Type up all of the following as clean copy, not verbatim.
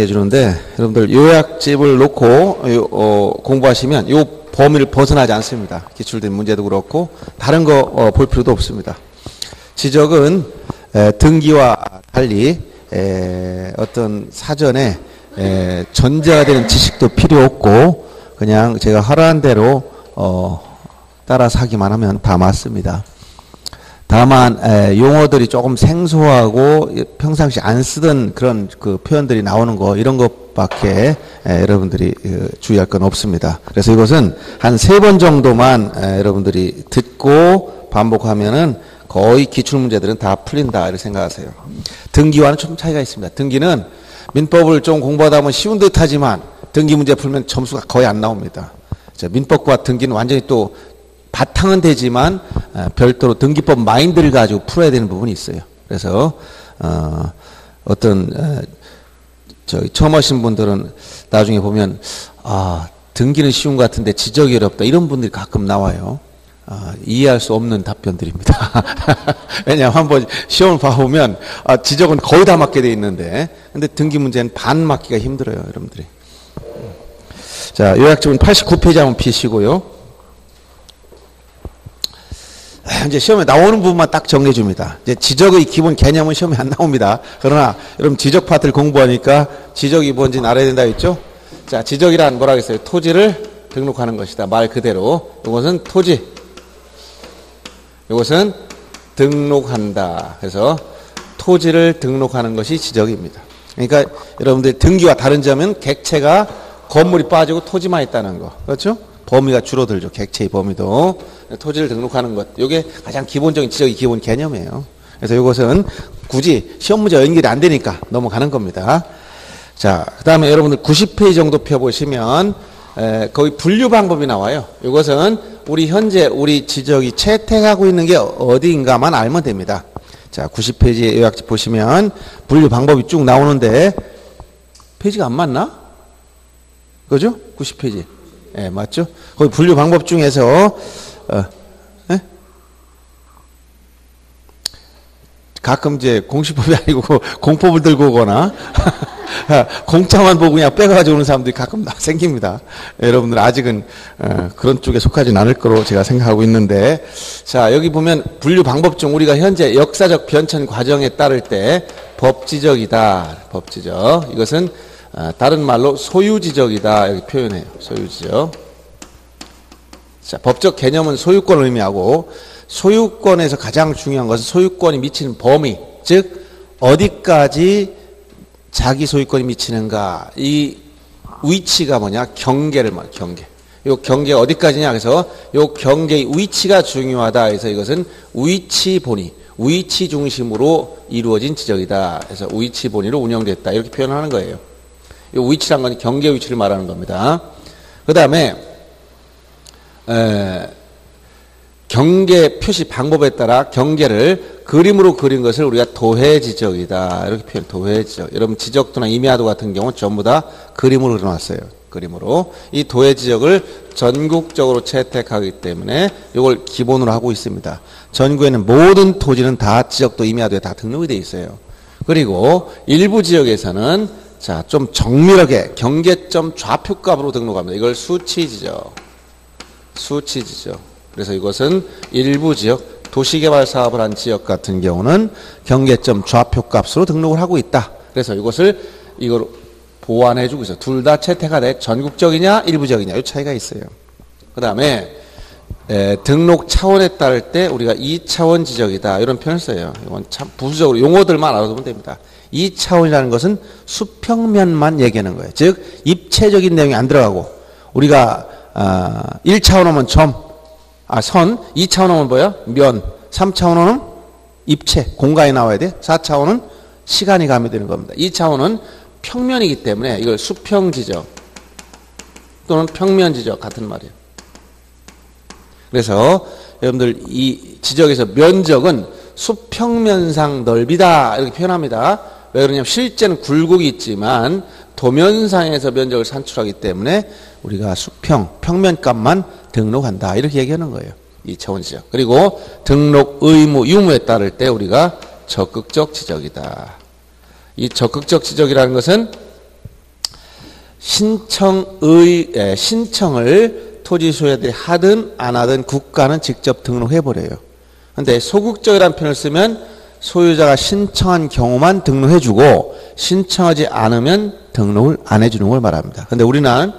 해주는데 여러분들 요약집을 놓고 공부하시면 요 범위를 벗어나지 않습니다. 기출된 문제도 그렇고 다른 거 볼 필요도 없습니다. 지적은 등기와 달리 어떤 사전에 전제가 되는 지식도 필요 없고 그냥 제가 하라는 대로 따라서 하기만 하면 다 맞습니다. 다만 용어들이 조금 생소하고 평상시 안 쓰던 그런 그 표현들이 나오는 거 이런 것밖에 여러분들이 주의할 건 없습니다. 그래서 이것은 한 3번 정도만 여러분들이 듣고 반복하면은 거의 기출문제들은 다 풀린다 이렇게 생각하세요. 등기와는 좀 차이가 있습니다. 등기는 민법을 좀 공부하다 보면 쉬운 듯 하지만 등기 문제 풀면 점수가 거의 안 나옵니다. 민법과 등기는 완전히 또 바탕은 되지만 별도로 등기법 마인드를 가지고 풀어야 되는 부분이 있어요. 그래서 어떤 저기 처음 하신 분들은 나중에 보면 등기는 쉬운 것 같은데 지적이 어렵다 이런 분들이 가끔 나와요. 이해할 수 없는 답변들입니다. 왜냐하면 한번 시험을 봐보면 지적은 거의 다 맞게 돼 있는데 근데 등기 문제는 반 맞기가 힘들어요. 여러분들이. 자, 요약집은 89페이지 한번 피시고요. 이제 시험에 나오는 부분만 딱 정리해 줍니다. 이제 지적의 기본 개념은 시험에 안 나옵니다. 그러나 여러분 지적 파트를 공부하니까 지적이 뭔지 알아야 된다 했죠? 자, 지적이란 뭐라 그랬어요? 토지를 등록하는 것이다. 말 그대로. 이것은 토지. 이것은 등록한다. 그래서 토지를 등록하는 것이 지적입니다. 그러니까 여러분들 등기와 다른 점은 객체가 건물이 빠지고 토지만 있다는 거. 그렇죠? 범위가 줄어들죠. 객체의 범위도. 토지를 등록하는 것. 이게 가장 기본적인 지적의 기본 개념이에요. 그래서 이것은 굳이 시험 문제와 연결이 안 되니까 넘어가는 겁니다. 자, 그 다음에 여러분들 90페이지 정도 펴보시면 거기 분류 방법이 나와요. 이것은 우리 현재 우리 지적이 채택하고 있는 게 어디인가만 알면 됩니다. 자, 90페이지 요약집 보시면 분류 방법이 쭉 나오는데 페이지가 안 맞나? 그죠? 90페이지. 예, 맞죠? 거기 분류 방법 중에서 가끔 이제 공시법이 아니고 공법을 들고 오거나 공짜만 보고 그냥 빼가지고 오는 사람들이 가끔 생깁니다. 여러분들 아직은 그런 쪽에 속하진 않을 거로 제가 생각하고 있는데, 자, 여기 보면 분류 방법 중 우리가 현재 역사적 변천 과정에 따를 때 법지적이다. 법지적. 이것은 다른 말로 소유지적이다. 이렇게 표현해요. 소유지적. 자, 법적 개념은 소유권을 의미하고 소유권에서 가장 중요한 것은 소유권이 미치는 범위, 즉 어디까지 자기 소유권이 미치는가. 이 위치가 뭐냐? 경계를 말해요. 경계. 이 경계가 어디까지냐? 그래서 이 경계의 위치가 중요하다. 그래서 이것은 위치 본위, 위치 중심으로 이루어진 지적이다. 그래서 위치 본위로 운영됐다. 이렇게 표현하는 거예요. 이 위치란 건 경계 위치를 말하는 겁니다. 그 다음에 경계 표시 방법에 따라 경계를 그림으로 그린 것을 우리가 도해지적이다. 이렇게 표현, 도해지적. 여러분 지적도나 임야도 같은 경우는 전부 다 그림으로 그려놨어요. 그림으로. 이 도해지적을 전국적으로 채택하기 때문에 이걸 기본으로 하고 있습니다. 전국에는 모든 토지는 다 지적도 임야도에 다 등록이 되어 있어요. 그리고 일부 지역에서는 자, 좀 정밀하게 경계점 좌표값으로 등록합니다. 이걸 수치지적. 수치지적. 그래서 이것은 일부 지역, 도시개발 사업을 한 지역 같은 경우는 경계점 좌표값으로 등록을 하고 있다. 그래서 이걸 보완해주고 있어요. 둘 다 채택가 돼. 전국적이냐, 일부적이냐, 이 차이가 있어요. 그 다음에 등록 차원에 따를 때 우리가 2차원 지적이다. 이런 표현을 써요. 이건 참 부수적으로 용어들만 알아두면 됩니다. 2차원이라는 것은 수평면만 얘기하는 거예요. 즉 입체적인 내용이 안 들어가고 우리가 1차원 오면 선, 2차원 오면 뭐야? 면, 3차원 오면 입체, 공간이 나와야 돼. 4차원은 시간이 가미되는 겁니다. 2차원은 평면이기 때문에 이걸 수평지적 또는 평면지적 같은 말이에요. 그래서 여러분들 이 지적에서 면적은 수평면상 넓이다 이렇게 표현합니다. 왜 그러냐면 실제는 굴곡이 있지만 도면상에서 면적을 산출하기 때문에 우리가 평면값만 등록한다. 이렇게 얘기하는 거예요. 2차원 지적. 그리고 등록 의무, 유무에 따를 때 우리가 적극적 지적이다. 이 적극적 지적이라는 것은 신청을 토지 소유자들이 하든 안 하든 국가는 직접 등록해버려요. 근데 소극적이라는 표현을 쓰면 소유자가 신청한 경우만 등록해주고 신청하지 않으면 등록을 안 해주는 걸 말합니다. 근데 우리는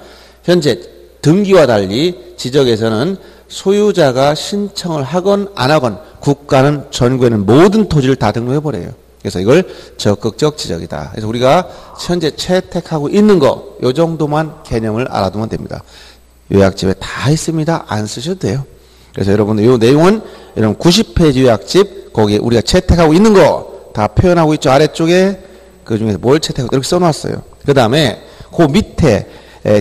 현재 등기와 달리 지적에서는 소유자가 신청을 하건 안 하건 국가는 전국에는 모든 토지를 다 등록해버려요. 그래서 이걸 적극적 지적이다. 그래서 우리가 현재 채택하고 있는 거, 요 정도만 개념을 알아두면 됩니다. 요약집에 다 있습니다. 안 쓰셔도 돼요. 그래서 여러분들 요 내용은 여러분 90페이지 요약집, 거기에 우리가 채택하고 있는 거 다 표현하고 있죠. 아래쪽에 그 중에서 뭘 채택하고 이렇게 써놨어요. 그 다음에 그 밑에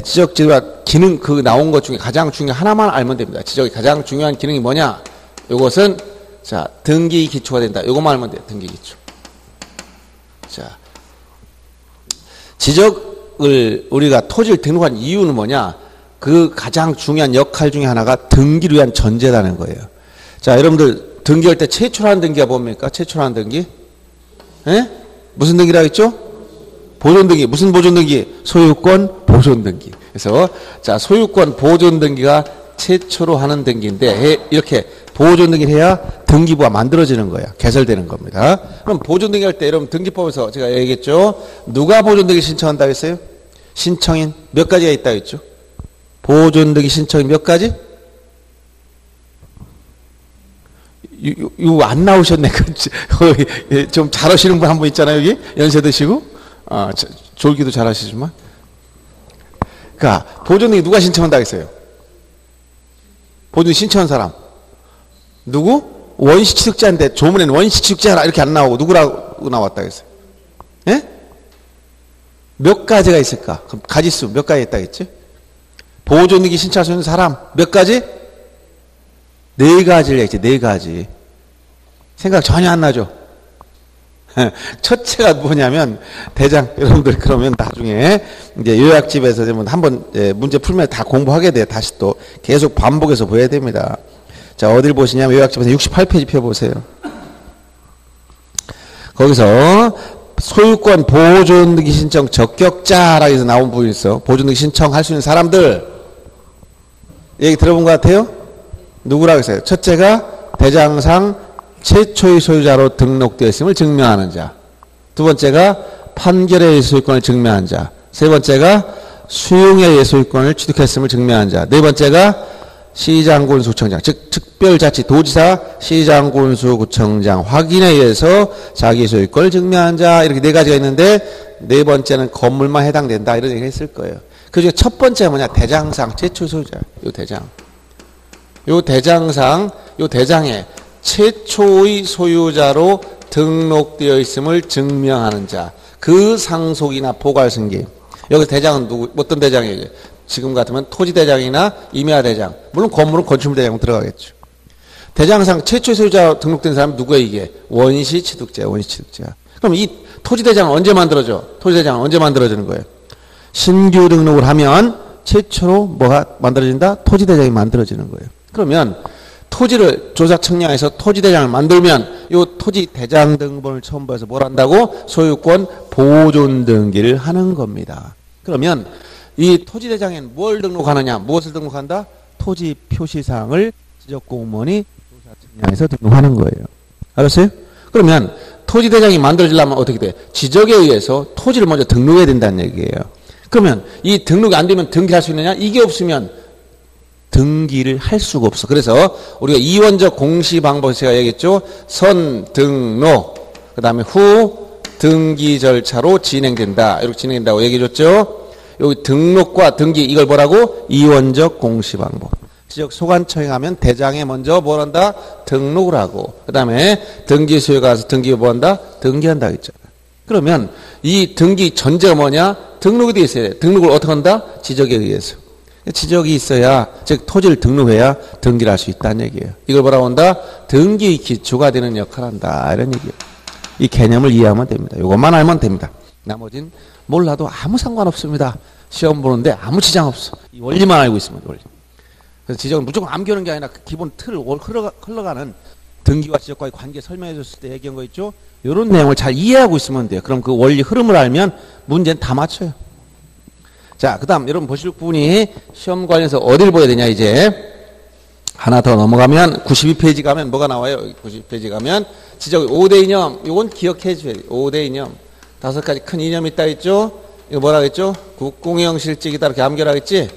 지적지가 기능 그 나온 것 중에 가장 중요한 하나만 알면 됩니다. 지적이 가장 중요한 기능이 뭐냐? 요것은 자 등기 기초가 된다. 요것만 알면 돼요. 등기 기초. 자 지적을 우리가 토지를 등록한 이유는 뭐냐? 그 가장 중요한 역할 중에 하나가 등기를 위한 전제라는 거예요. 자 여러분들 등기할 때 최초라는 등기가 뭡니까? 최초라는 등기? 예? 무슨 등기라고 했죠? 보존등기. 무슨 보존등기? 소유권 보존등기. 그래서 자 소유권 보존등기가 최초로 하는 등기인데 이렇게 보존등기를 해야 등기부가 만들어지는 거야. 개설되는 겁니다. 그럼 보존등기 할 때 여러분 등기법에서 제가 얘기했죠. 누가 보존등기 신청한다고 했어요? 신청인 몇 가지가 있다고 했죠? 보존등기 신청인 몇 가지? 이거 안 나오셨네. 좀 잘하시는 분 한 분 있잖아요. 여기 연세 드시고 졸기도 잘하시지만. 그러니까 보존등기 누가 신청한다고 했어요? 보존등기 신청한 사람 누구? 원시취득자인데 조문에는 원시취득자라 이렇게 안 나오고 누구라고 나왔다고 했어요? 예? 몇 가지가 있을까? 그럼 가지수 몇 가지 있다고 했지? 보존등기 신청할 수 있는 사람 몇 가지? 네 가지를 했지. 네 가지. 생각 전혀 안 나죠? 첫째가 뭐냐면 대장 여러분들 그러면 나중에 이제 요약집에서 한번 문제 풀면 다 공부하게 돼요. 다시 또 계속 반복해서 보여야 됩니다. 자 어딜 보시냐면 요약집에서 68페이지 펴보세요. 거기서 소유권 보존등기 신청 적격자라고 해서 나온 부분이 있어. 보존등기 신청할 수 있는 사람들 얘기 들어본 것 같아요? 누구라고 했어요? 첫째가 대장상 최초의 소유자로 등록되어 있음을 증명하는 자. 두 번째가 판결에 의해 소유권을 증명한 자. 세 번째가 수용에 의해 소유권을 취득했음을 증명한 자. 네 번째가 시장군수구청장, 즉 특별자치도지사 시장군수구청장 확인에 의해서 자기 소유권을 증명한 자. 이렇게 네 가지가 있는데 네 번째는 건물만 해당된다. 이런 얘기 했을 거예요. 그 중에 첫 번째가 뭐냐? 대장상 최초의 소유자. 요 대장. 요 대장상, 요 대장에 최초의 소유자로 등록되어 있음을 증명하는 자. 그 상속이나 포괄승계. 여기 대장은 누구, 어떤 대장이에요? 지금 같으면 토지대장이나 임야대장. 물론 건물은 건축물대장 들어가겠죠. 대장상 최초의 소유자로 등록된 사람은 누구예요, 이게? 원시취득자예요, 원시취득자. 그럼 이 토지대장은 언제 만들어져? 토지대장은 언제 만들어지는 거예요? 신규 등록을 하면 최초로 뭐가 만들어진다? 토지대장이 만들어지는 거예요. 그러면 토지를 조사 측량해서 토지대장을 만들면 이 토지대장 등본을 첨부해서 뭘 한다고? 소유권 보존등기를 하는 겁니다. 그러면 이 토지대장에는 뭘 등록하느냐? 무엇을 등록한다? 토지 표시사항을 지적공무원이 조사 측량해서 등록하는 거예요. 알았어요? 그러면 토지대장이 만들어지려면 어떻게 돼? 지적에 의해서 토지를 먼저 등록해야 된다는 얘기예요. 그러면 이 등록이 안 되면 등기할 수 있느냐? 이게 없으면 등기를 할 수가 없어. 그래서 우리가 이원적 공시 방법에서 제가 얘기했죠. 선 등록, 그 다음에 후 등기 절차로 진행된다. 이렇게 진행된다고 얘기해줬죠. 여기 등록과 등기 이걸 뭐라고? 이원적 공시 방법. 지적 소관청에 가면 대장에 먼저 뭘 한다? 등록을 하고 그 다음에 등기소에 가서 등기 뭐 한다? 등기한다 했잖아. 그러면 이 등기 전제가 뭐냐? 등록이 돼 있어야 돼. 등록을 어떻게 한다? 지적에 의해서. 지적이 있어야, 즉 토지를 등록해야 등기를 할 수 있다는 얘기예요. 이걸 뭐라고 한다? 등기 기초가 되는 역할을 한다. 이런 얘기예요. 이 개념을 이해하면 됩니다. 이것만 알면 됩니다. 나머지는 몰라도 아무 상관없습니다. 시험 보는데 아무 지장 없어. 이 원리만 알고 있으면 원리. 그래서 지적은 무조건 암기하는 게 아니라 그 기본 틀을 흘러가는 등기와 지적과의 관계 설명해 줬을 때 얘기한 거 있죠? 이런 내용을 잘 이해하고 있으면 돼요. 그럼 그 원리 흐름을 알면 문제는 다 맞춰요. 자, 그 다음 여러분 보실 부분이 시험 관련해서 어딜 보야 되냐 이제. 하나 더 넘어가면 92페이지 가면 뭐가 나와요? 92페이지 가면 지적 5대 이념. 이건 기억해 줘야 돼요. 5대 이념. 5가지 큰 이념이 있다 했죠? 이거 뭐라 했죠? 국공영 실직이다 이렇게 암결하겠지?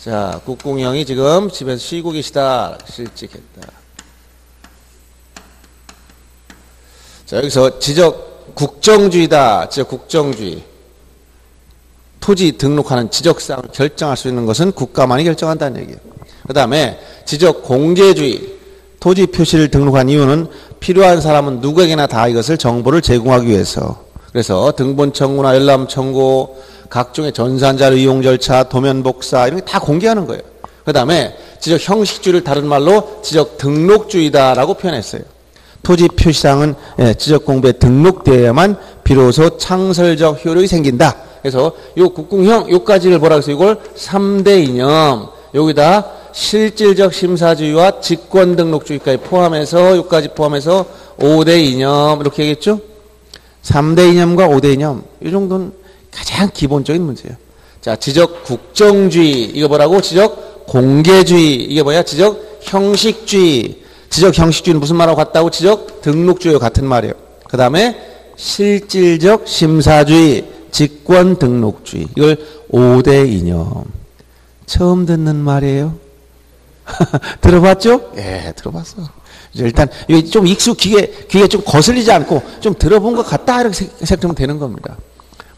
자, 국공영이 지금 집에서 쉬고 계시다. 실직했다. 자, 여기서 지적 국정주의다. 지적 국정주의. 토지 등록하는 지적사항을 결정할 수 있는 것은 국가만이 결정한다는 얘기예요. 그 다음에 지적 공개주의. 토지 표시를 등록한 이유는 필요한 사람은 누구에게나 다 이것을 정보를 제공하기 위해서. 그래서 등본 청구나 열람 청구, 각종의 전산자료 이용 절차, 도면 복사 이런 게 다 공개하는 거예요. 그 다음에 지적 형식주의를 다른 말로 지적 등록주의다라고 표현했어요. 토지 표시상은 지적 공부에 등록되어야만 비로소 창설적 효력이 생긴다. 그래서 요 국공형 요까지를 뭐라 그랬어요? 이걸 3대 이념. 여기다 실질적 심사주의와 직권 등록주의까지 포함해서 요까지 포함해서 5대 이념 이렇게 얘기했죠? 3대 이념과 5대 이념 이 정도는 가장 기본적인 문제예요. 자, 지적 국정주의 이거 뭐라고? 지적 공개주의 이게 뭐야? 지적 형식주의. 지적 형식주의는 무슨 말하고 같다고? 지적 등록주의와 같은 말이에요. 그 다음에 실질적 심사주의, 직권 등록주의 이걸 5대 이념. 처음 듣는 말이에요. 들어봤죠? 예, 들어봤어. 일단 좀 귀에 좀 거슬리지 않고 좀 들어본 것 같다 이렇게 생각하면 되는 겁니다.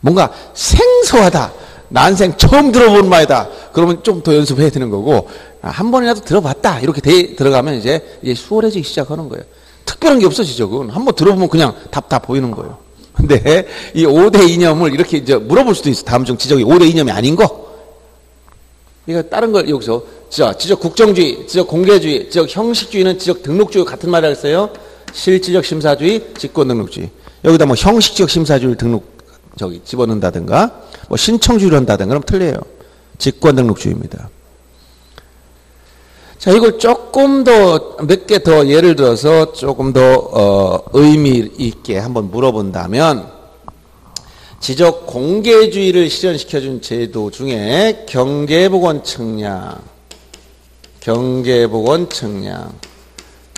뭔가 생소하다. 난생 처음 들어본 말이다. 그러면 좀 더 연습해야 되는 거고 한 번이라도 들어봤다 이렇게 들어가면 이제 수월해지기 시작하는 거예요. 특별한 게 없어 지적은. 한번 들어보면 그냥 답 보이는 거예요. 근데 이 5대 이념을 이렇게 이제 물어볼 수도 있어. 다음 중 지적이 5대 이념이 아닌 거. 이거 다른 걸 여기서 지적 국정주의, 지적 공개주의, 지적 형식주의는 지적 등록주의 같은 말이라고 했어요. 실질적 심사주의, 직권 등록주의. 여기다 뭐 형식적 심사주의를 집어넣는다든가 뭐 신청주의를 한다든가 그럼 틀려요. 직권 등록주의입니다. 자, 이걸 조금 더 몇 개 더 예를 들어서 조금 더 의미 있게 한번 물어본다면 지적 공개주의를 실현시켜준 제도 중에 경계보건 측량.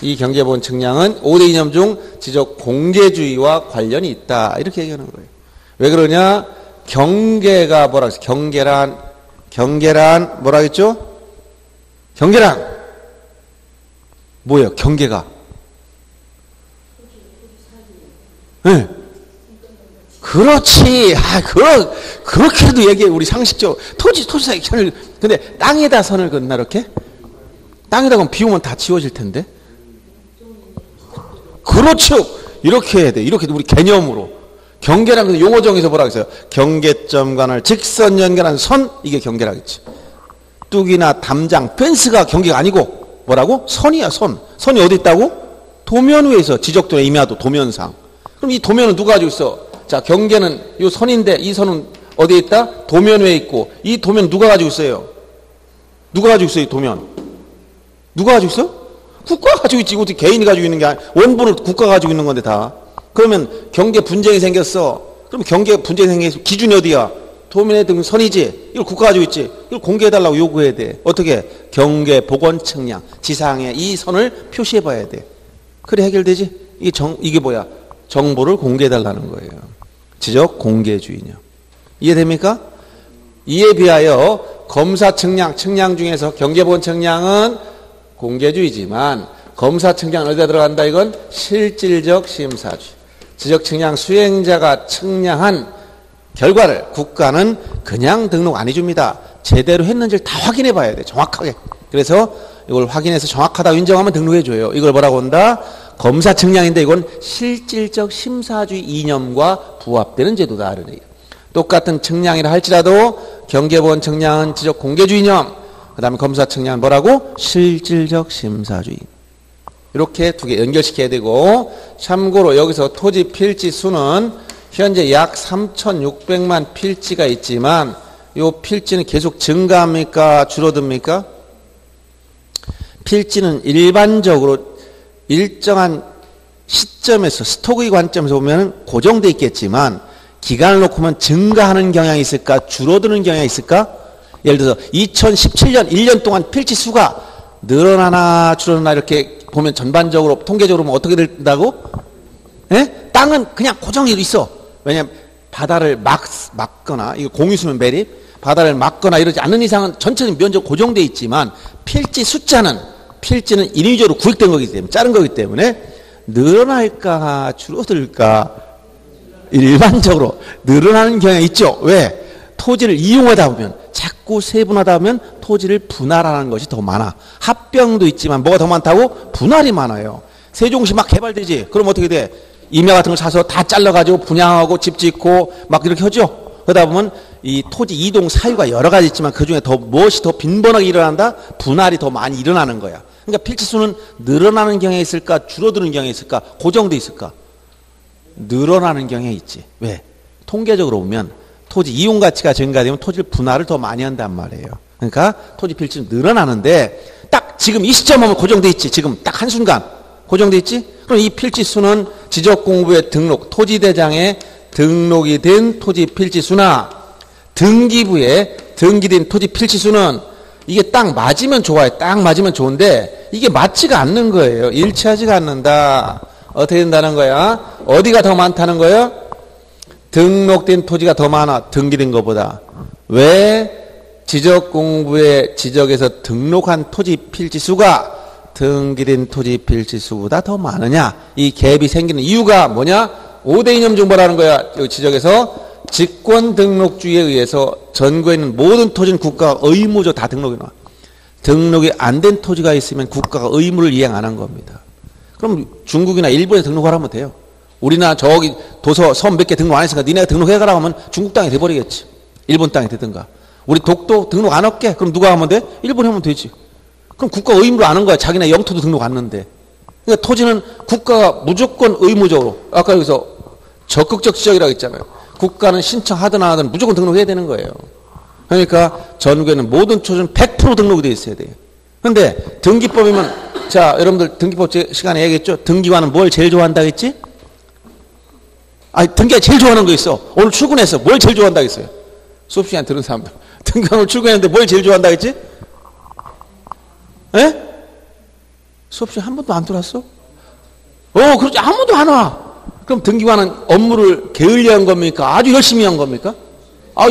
이 경계보건 측량은 5대 이념 중 지적 공개주의와 관련이 있다. 이렇게 얘기하는 거예요. 왜 그러냐? 경계가 뭐라 그랬어요? 경계란 뭐라 했죠? 경계란 뭐예요? 경계가 네. 그렇지. 그렇게도 얘기해. 우리 상식적으로 토지사기 선을 근데 땅에다 선을 긋나 이렇게? 땅에다 그럼 비 오면 다 지워질 텐데. 그렇죠. 이렇게 해야 돼. 이렇게 우리 개념으로. 경계란 용어 정에서 뭐라고 했어요? 경계점간을 직선 연결한 선 이게 경계라겠지. 뚝이나 담장, 펜스가 경계가 아니고 뭐라고? 선이야, 선. 선이 어디 있다고? 도면 위에 있어. 지적도나 임야도 도면상. 그럼 이 도면은 누가 가지고 있어? 자, 경계는 이 선인데 이 선은 어디에 있다? 도면 위에 있고 이 도면 누가 가지고 있어요? 누가 가지고 있어요? 이 도면. 누가 가지고 있어? 국가가 가지고 있지. 어떻게 개인이 가지고 있는 게 아니야. 원본을 국가가 가지고 있는 건데 다. 그러면 경계 분쟁이 생겼어. 그럼 경계 분쟁이 생겨서 기준이 어디야? 도면에 든 선이지. 이걸 국가가 가지고 있지. 이걸 공개해달라고 요구해야 돼. 어떻게? 경계 보건 측량. 지상에 이 선을 표시해봐야 돼. 그래 해결되지? 이게 뭐야? 정보를 공개해달라는 거예요. 지적 공개주의냐. 이해됩니까? 이에 비하여 검사 측량 중에서 경계보건 측량은 공개주의지만 검사 측량은 어디다 들어간다? 이건 실질적 심사주의. 지적 측량 수행자가 측량한 결과를 국가는 그냥 등록 안 해줍니다. 제대로 했는지를 다 확인해 봐야 돼. 정확하게. 그래서 이걸 확인해서 정확하다고 인정하면 등록해 줘요. 이걸 뭐라고 한다? 검사 측량인데 이건 실질적 심사주의 이념과 부합되는 제도다. 똑같은 측량이라 할지라도 경계보건 측량은 지적 공개주의 이념, 그 다음에 검사 측량은 뭐라고? 실질적 심사주의. 이렇게 두 개 연결시켜야 되고, 참고로 여기서 토지 필지 수는 현재 약 3,600만 필지가 있지만 이 필지는 계속 증가합니까? 줄어듭니까? 필지는 일반적으로 일정한 시점에서 스토크의 관점에서 보면 고정되어 있겠지만 기간을 놓고 보면 증가하는 경향이 있을까? 줄어드는 경향이 있을까? 예를 들어서 2017년 1년 동안 필지 수가 늘어나나 줄어드나 이렇게 보면 전반적으로 통계적으로 보면 어떻게 된다고? 예? 땅은 그냥 고정이 있어. 왜냐하면 바다를 막거나 이거 공유수면 매립 바다를 막거나 이러지 않는 이상은 전체적인 면적 고정돼 있지만 필지는 인위적으로 구획된 거기 때문에 자른 거기 때문에 늘어날까 줄어들까 일반적으로 늘어나는 경향이 있죠. 왜? 토지를 이용하다 보면 자꾸 세분화하다 보면 토지를 분할하는 것이 더 많아. 합병도 있지만 뭐가 더 많다고? 분할이 많아요. 세종시 막 개발되지. 그럼 어떻게 돼? 임야 같은 거 사서 다 잘라가지고 분양하고 집 짓고 막 이렇게 하죠. 그러다 보면 이 토지 이동 사유가 여러 가지 있지만 그중에 더 무엇이 더 빈번하게 일어난다? 분할이 더 많이 일어나는 거야. 그러니까 필지수는 늘어나는 경향이 있을까? 줄어드는 경향이 있을까? 고정돼 있을까? 늘어나는 경향이 있지. 왜? 통계적으로 보면 토지 이용 가치가 증가되면 토지를 분할을 더 많이 한단 말이에요. 그러니까 토지 필지는 늘어나는데 딱 지금 이 시점 하면 고정돼 있지. 지금 딱 한순간 고정돼 있지? 그럼 이 필지수는 지적공부에 등록, 토지대장에 등록이 된 토지 필지수나 등기부에 등기된 토지 필지수는 이게 딱 맞으면 좋아요. 딱 맞으면 좋은데 이게 맞지가 않는 거예요. 일치하지가 않는다. 어떻게 된다는 거야? 어디가 더 많다는 거예요? 등록된 토지가 더 많아. 등기된 것보다. 왜? 지적공부에 지적에서 등록한 토지 필지수가 등기된 토지 필지수보다 더 많으냐? 이 갭이 생기는 이유가 뭐냐? 5대 이념 정보라는 거야. 여기 지적에서 직권 등록주의에 의해서 전국에 있는 모든 토지는 국가가 의무적으로 다 등록해 놔. 등록이 안 된 토지가 있으면 국가가 의무를 이행 안 한 겁니다. 그럼 중국이나 일본에 등록하라면 돼요. 우리나 저기 도서 섬 몇 개 등록 안 했으니까 니네가 등록해가라고 하면 중국 땅이 돼버리겠지. 일본 땅이 되든가. 우리 독도 등록 안 할게. 그럼 누가 하면 돼? 일본이 하면 되지. 그럼 국가 의무를 안 한 거야. 자기네 영토도 등록 안 했는데. 그러니까 토지는 국가가 무조건 의무적으로 아까 여기서 적극적 지적이라고 했잖아요. 국가는 신청하든 안 하든 무조건 등록해야 되는 거예요. 그러니까 전국에는 모든 토지는 100% 등록이 되어 있어야 돼요. 그런데 등기법이면 자 여러분들 등기법 시간에 얘기했죠. 등기관은 뭘 제일 좋아한다 했지? 아니 등기가 제일 좋아하는 거 있어. 오늘 출근해서 뭘 제일 좋아한다 했어요? 수업 시간 들은 사람들. 등기관 오늘 출근했는데 뭘 제일 좋아한다 했지? 에? 수업 시간 한 번도 안 들어왔어? 그렇지 아무도 안 와. 그럼 등기관은 업무를 게을리 한 겁니까? 아주 열심히 한 겁니까?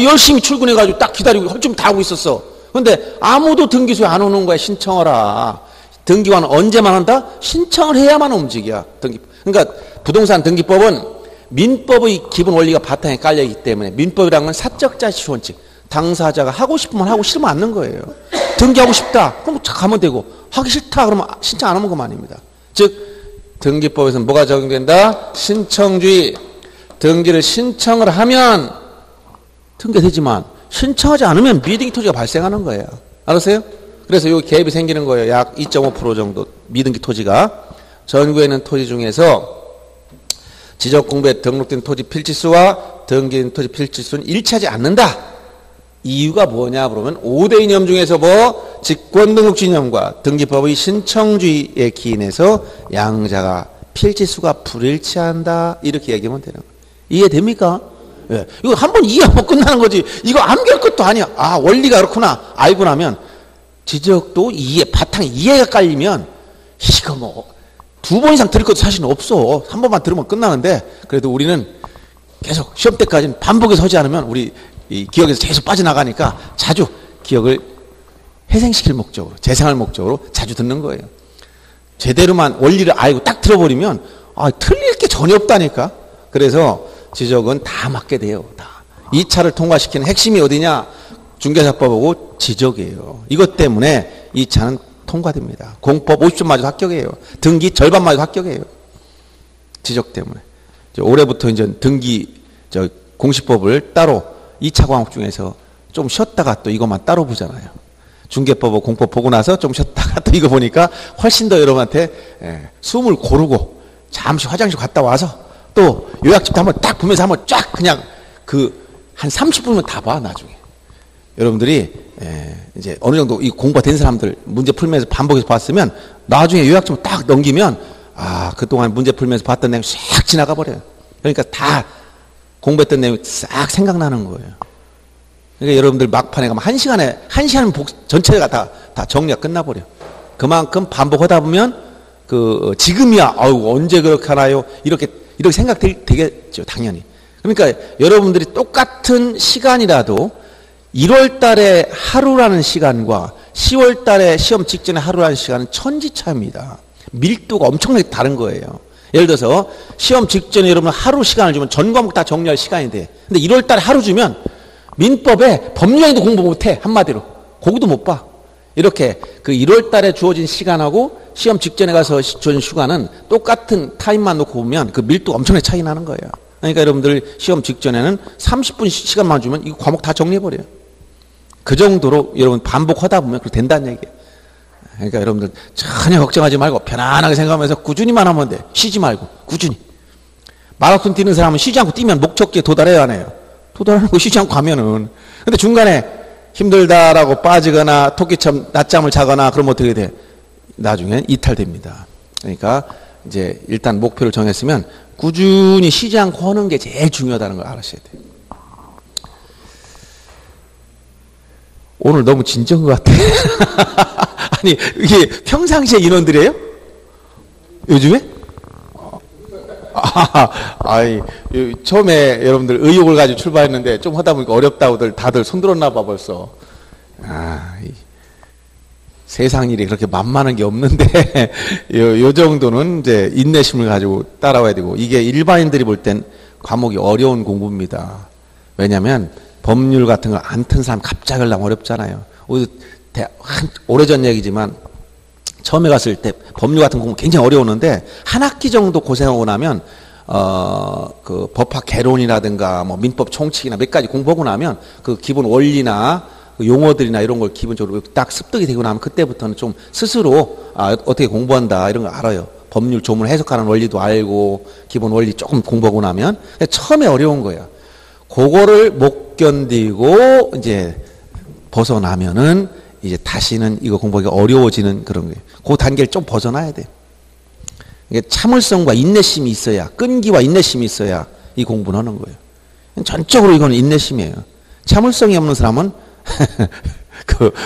열심히 출근해가지고 딱 기다리고 할 좀 다 하고 있었어. 근데 아무도 등기소에 안 오는 거야. 신청하라. 등기관은 언제만 한다? 신청을 해야만 움직여. 그러니까 부동산 등기법은 민법의 기본 원리가 바탕에 깔려있기 때문에 민법이라는 건 사적자치 원칙. 당사자가 하고 싶으면 하고 싫으면 않는 거예요. 등기하고 싶다. 그럼 가면 되고 하기 싫다. 그러면 신청 안 하면 그만입니다. 즉 등기법에서는 뭐가 적용된다? 신청주의. 등기를 신청을 하면 등기되지만 신청하지 않으면 미등기 토지가 발생하는 거예요. 알았어요? 그래서 여기 갭이 생기는 거예요. 약 2.5% 정도 미등기 토지가. 전국에 있는 토지 중에서 지적공부에 등록된 토지 필지수와 등기된 토지 필지수는 일치하지 않는다. 이유가 뭐냐 그러면 5대 이념 중에서 뭐 직권등록주의념과 등기법의 신청주의에 기인해서 양자가 필지수가 불일치한다 이렇게 얘기하면 되는 거예요. 이해됩니까? 예. 이거 한번 이해하면 끝나는 거지. 이거 암기할 것도 아니야. 원리가 그렇구나 알고 나면 지적도 바탕에 이해가 깔리면 이거 뭐 2번 이상 들을 것도 사실은 없어. 3번만 들으면 끝나는데 그래도 우리는 계속 시험 때까지는 반복해서 하지 않으면 우리 이 기억에서 계속 빠져나가니까 자주 기억을 회생시킬 목적으로, 재생할 목적으로 자주 듣는 거예요. 제대로만 원리를 알고 딱 들어버리면 틀릴 게 전혀 없다니까. 그래서 지적은 다 맞게 돼요. 다. 2차를 통과시키는 핵심이 어디냐? 중개사법하고 지적이에요. 이것 때문에 2차는 통과됩니다. 공법 50점 맞아도 합격이에요. 등기 절반 맞아도 합격이에요. 지적 때문에. 올해부터 이제 등기 공시법을 따로 2차 과목 중에서 좀 쉬었다가 또 이것만 따로 보잖아요. 중개법하고 공법 보고 나서 좀 쉬었다가 또 이거 보니까 훨씬 더 여러분한테 숨을 고르고 잠시 화장실 갔다 와서 또 요약집도 한번 딱 보면서 한번 쫙 그냥 한 30분은 다 봐 나중에. 여러분들이 이제 어느 정도 이 공부가 된 사람들 문제 풀면서 반복해서 봤으면 나중에 요약집 딱 넘기면 그동안 문제 풀면서 봤던 내용 싹 지나가 버려요. 그러니까 다 공부했던 내용이 싹 생각나는 거예요. 그러니까 여러분들 막판에 가면 한 시간 전체가 다 정리가 끝나버려. 그만큼 반복하다 보면 지금이야 언제 그렇게 하나요? 이렇게 생각되겠죠, 당연히. 그러니까 여러분들이 똑같은 시간이라도 1월 달에 하루라는 시간과 10월 달에 시험 직전에 하루라는 시간은 천지차입니다. 밀도가 엄청나게 다른 거예요. 예를 들어서 시험 직전에 여러분 하루 시간을 주면 전 과목 다 정리할 시간이 돼. 근데 1월 달에 하루 주면 민법에 법률에도 공부 못해. 한마디로. 거기도 못 봐. 이렇게 1월 달에 주어진 시간하고 시험 직전에 가서 주어진 시간은 똑같은 타임만 놓고 보면 그 밀도가 엄청나게 차이 나는 거예요. 그러니까 여러분들 시험 직전에는 30분 시간만 주면 이 과목 다 정리해버려요. 그 정도로 여러분 반복하다 보면 그렇게 된다는 얘기예요. 그러니까 여러분들 전혀 걱정하지 말고 편안하게 생각하면서 꾸준히만 하면 돼. 쉬지 말고 꾸준히. 마라톤 뛰는 사람은 쉬지 않고 뛰면 목적지에 도달해야 하네요. 도달하는 거 쉬지 않고 가면은. 근데 중간에 힘들다라고 빠지거나 토끼처럼 낮잠을 자거나 그러면 어떻게 돼? 나중엔 이탈됩니다. 그러니까 이제 일단 목표를 정했으면 꾸준히 쉬지 않고 하는 게 제일 중요하다는 걸 알아셔야 돼요. 오늘 너무 진지한 것 같아. 아니, 이게 평상시에 인원들이에요? 요즘에? 처음에 여러분들 의욕을 가지고 출발했는데 좀 하다 보니까 어렵다고들 다들 손들었나 봐 벌써. 세상 일이 그렇게 만만한 게 없는데 요 정도는 이제 인내심을 가지고 따라와야 되고, 이게 일반인들이 볼 땐 과목이 어려운 공부입니다. 왜냐하면 법률 같은 걸 안 튼 사람 갑자기 하려면 어렵잖아요. 오래전 얘기지만 처음에 갔을 때 법률 같은 공부 굉장히 어려웠는데 한 학기 정도 고생하고 나면 그 법학 개론이라든가 뭐 민법 총칙이나 몇 가지 공부하고 나면 그 기본 원리나 용어들이나 이런 걸 기본적으로 딱 습득이 되고 나면 그때부터는 좀 스스로 어떻게 공부한다 이런 걸 알아요. 법률 조문 해석하는 원리도 알고 기본 원리 조금 공부하고 나면. 처음에 어려운 거예요. 그거를 못 견디고 이제 벗어나면은 이제 다시는 이거 공부하기 어려워지는 그런 거예요. 그 단계를 좀 벗어나야 돼요. 이게 참을성과 인내심이 있어야, 끈기와 인내심이 있어야 이 공부는 하는 거예요. 전적으로 이거는 인내심이에요. 참을성이 없는 사람은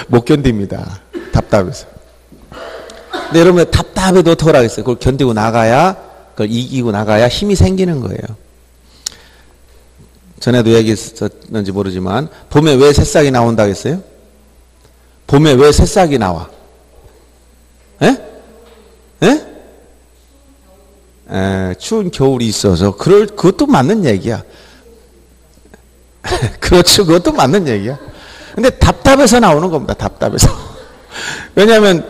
못 견딥니다. 답답해서. 근데 여러분 답답해도 어떡을 하겠어요? 그걸 견디고 나가야, 그걸 이기고 나가야 힘이 생기는 거예요. 전에도 얘기했었는지 모르지만 봄에 왜 새싹이 나온다고 했어요? 봄에 왜 새싹이 나와? 추운 겨울이 있어서. 그것도 맞는 얘기야. 그렇죠. 그것도 맞는 얘기야. 근데 답답해서 나오는 겁니다. 답답해서. 왜냐하면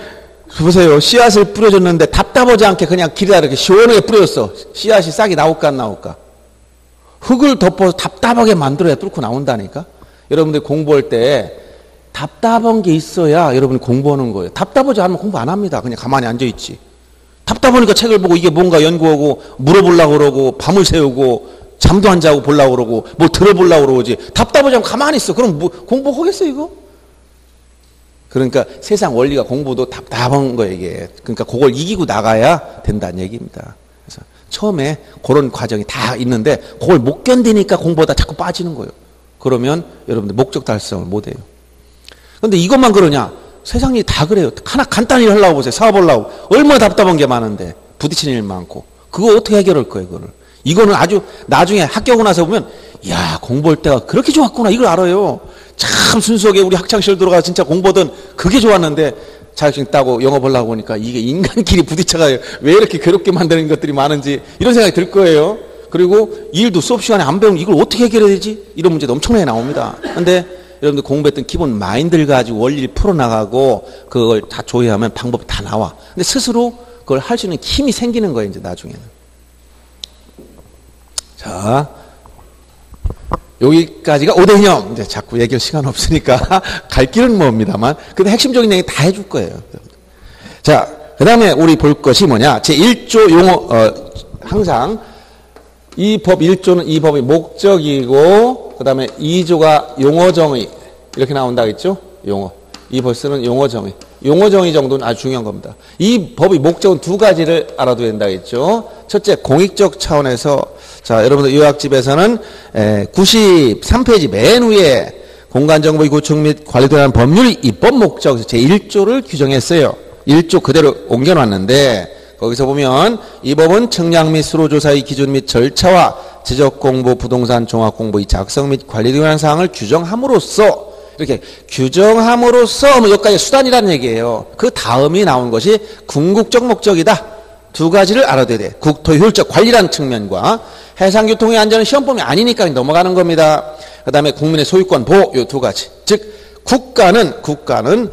보세요. 씨앗을 뿌려줬는데 답답하지 않게 그냥 길에다 이렇게 시원하게 뿌려줬어. 씨앗이 싹이 나올까 안 나올까? 흙을 덮어서 답답하게 만들어야 뚫고 나온다니까. 여러분들 공부할 때 답답한 게 있어야 여러분이 공부하는 거예요. 답답하지 않으면 공부 안 합니다. 그냥 가만히 앉아있지. 답답하니까 책을 보고 이게 뭔가 연구하고 물어보려고 그러고 밤을 새우고 잠도 안 자고 보려고 그러고 뭘 들어보려고 그러지. 답답하지 않으면 가만히 있어. 그럼 뭐 공부하겠어 이거? 그러니까 세상 원리가 공부도 답답한 거예요 이게. 그러니까 그걸 이기고 나가야 된다는 얘기입니다. 그래서 처음에 그런 과정이 다 있는데 그걸 못 견디니까 공부하다 자꾸 빠지는 거예요. 그러면 여러분들 목적 달성을 못 해요. 근데 이것만 그러냐? 세상 일이 다 그래요. 하나 간단히 하려고 보세요. 사업하려고. 얼마나 답답한 게 많은데. 부딪히는 일 많고. 그거 어떻게 해결할 거예요, 그거를. 이거는 아주 나중에 합격하고 나서 보면, 야 공부할 때가 그렇게 좋았구나. 이걸 알아요. 참 순수하게 우리 학창시절 들어가 진짜 공부하던 그게 좋았는데 자격증 따고 영업하려고 보니까 이게 인간끼리 부딪혀가 왜 이렇게 괴롭게 만드는 것들이 많은지 이런 생각이 들 거예요. 그리고 일도 수업 시간에 안 배우면 이걸 어떻게 해결해야 되지? 이런 문제도 엄청나게 나옵니다. 근데 여러분들 공부했던 기본 마인드를 가지고 원리를 풀어나가고 그걸 다 조회하면 방법이 다 나와. 근데 스스로 그걸 할 수 있는 힘이 생기는 거예요, 이제 나중에는. 자, 여기까지가 5대 개념. 이제 자꾸 얘기할 시간 없으니까 갈 길은 멉니다만. 근데 핵심적인 얘기 다 해줄 거예요. 자, 그 다음에 우리 볼 것이 뭐냐. 제1조 용어, 항상 이 법 1조는 이 법의 목적이고, 그 다음에 2조가 용어 정의. 이렇게 나온다 했죠? 용어. 이 벌스는 용어 정의. 용어 정의 정도는 아주 중요한 겁니다. 이 법의 목적은 두 가지를 알아둬야 된다 했죠? 첫째, 공익적 차원에서 자, 여러분들 요약집에서는 93페이지 맨 위에 공간정보의 구축 및 관리에 관한 법률 입법 목적 제1조를 규정했어요. 1조 그대로 옮겨놨는데 거기서 보면 이 법은 청약 및 수로조사의 기준 및 절차와 지적공부, 부동산 종합공부의 작성 및 관리에 관한 사항을 규정함으로써 이렇게 규정함으로써 뭐 여기까지 수단이라는 얘기예요. 그 다음이 나온 것이 궁극적 목적이다. 두 가지를 알아둬야 돼. 국토 효율적 관리라는 측면과 해상교통의 안전은 시험범위 아니니까 넘어가는 겁니다. 그 다음에 국민의 소유권 보호 이 두 가지. 즉 국가는